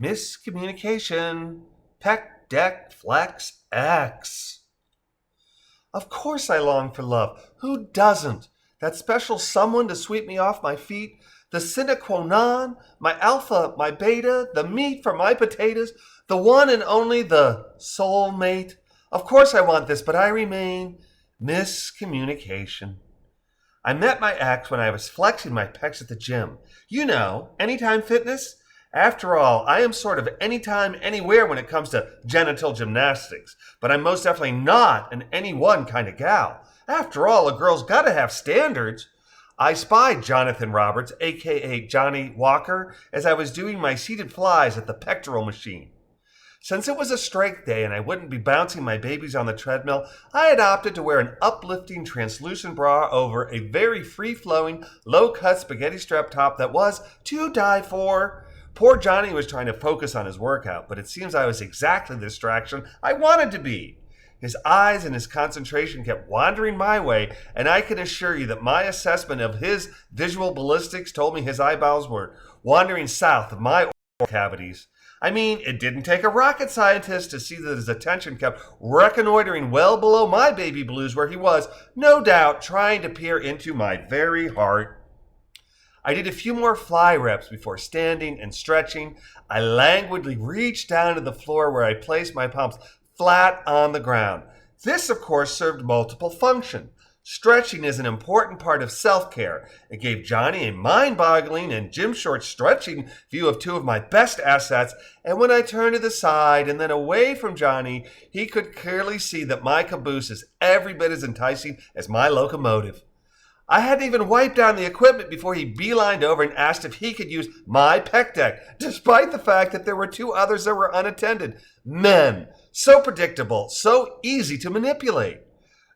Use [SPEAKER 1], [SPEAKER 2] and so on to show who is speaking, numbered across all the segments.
[SPEAKER 1] Miscommunication. Peck, deck, flex, X. Of course I long for love. Who doesn't? That special someone to sweep me off my feet, the sine qua non, my alpha, my beta, the meat for my potatoes, the one and only, the soulmate. Of course I want this, but I remain miscommunication. I met my ex when I was flexing my pecs at the gym. You know, Anytime Fitness. After all, I am sort of anytime, anywhere when it comes to genital gymnastics, but I'm most definitely not an any one kind of gal. After all, a girl's gotta have standards. I spied Jonathan Roberts, aka Johnny Walker, as I was doing my seated flies at the pectoral machine. Since it was a strike day and I wouldn't be bouncing my babies on the treadmill, I had opted to wear an uplifting translucent bra over a very free-flowing, low-cut spaghetti strap top that was to die for. Poor Johnny was trying to focus on his workout, but it seems I was exactly the distraction I wanted to be. His eyes and his concentration kept wandering my way, and I can assure you that my assessment of his visual ballistics told me his eyeballs were wandering south of my oral cavities. I mean, it didn't take a rocket scientist to see that his attention kept reconnoitering well below my baby blues where he was, no doubt, trying to peer into my very heart. I did a few more fly reps before standing and stretching. I languidly reached down to the floor where I placed my palms flat on the ground. This, of course, served multiple functions. Stretching is an important part of self-care. It gave Johnny a mind-boggling and gym short stretching view of two of my best assets, and when I turned to the side and then away from Johnny, he could clearly see that my caboose is every bit as enticing as my locomotive. I hadn't even wiped down the equipment before he beelined over and asked if he could use my pec deck, despite the fact that there were two others that were unattended. Men. So predictable, so easy to manipulate.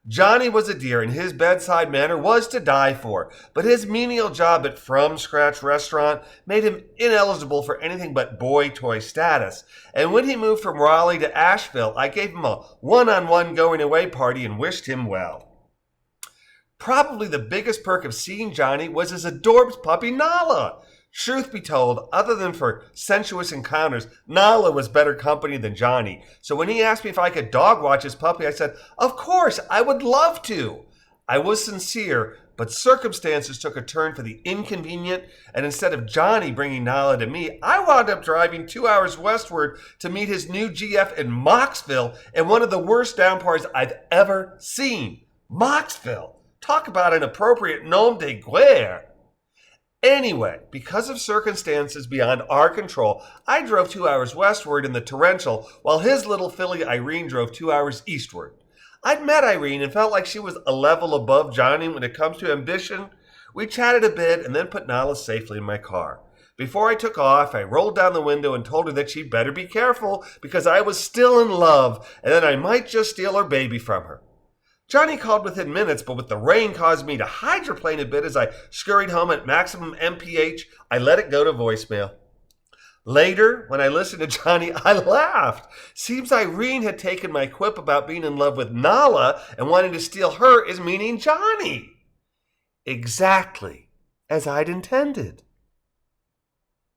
[SPEAKER 1] Johnny was a dear, and his bedside manner was to die for, but his menial job at From Scratch Restaurant made him ineligible for anything but boy toy status. And when he moved from Raleigh to Asheville, I gave him a one-on-one going-away party and wished him well. Probably the biggest perk of seeing Johnny was his adorbs puppy Nala. Truth be told, other than for sensuous encounters, Nala was better company than Johnny. So when he asked me if I could dog watch his puppy, I said, of course, I would love to. I was sincere, but circumstances took a turn for the inconvenient, and instead of Johnny bringing Nala to me, I wound up driving 2 hours westward to meet his new GF in Mocksville in one of the worst downpours I've ever seen. Mocksville! Talk about an appropriate nom de guerre. Anyway, because of circumstances beyond our control, I drove 2 hours westward in the torrential, while his little filly Irene drove 2 hours eastward. I'd met Irene and felt like she was a level above Johnny when it comes to ambition. We chatted a bit and then put Nala safely in my car. Before I took off, I rolled down the window and told her that she'd better be careful because I was still in love and that I might just steal her baby from her. Johnny called within minutes, but with the rain caused me to hydroplane a bit as I scurried home at maximum MPH. I let it go to voicemail. Later, when I listened to Johnny, I laughed. Seems Irene had taken my quip about being in love with Nala and wanting to steal her as meaning Johnny. Exactly as I'd intended.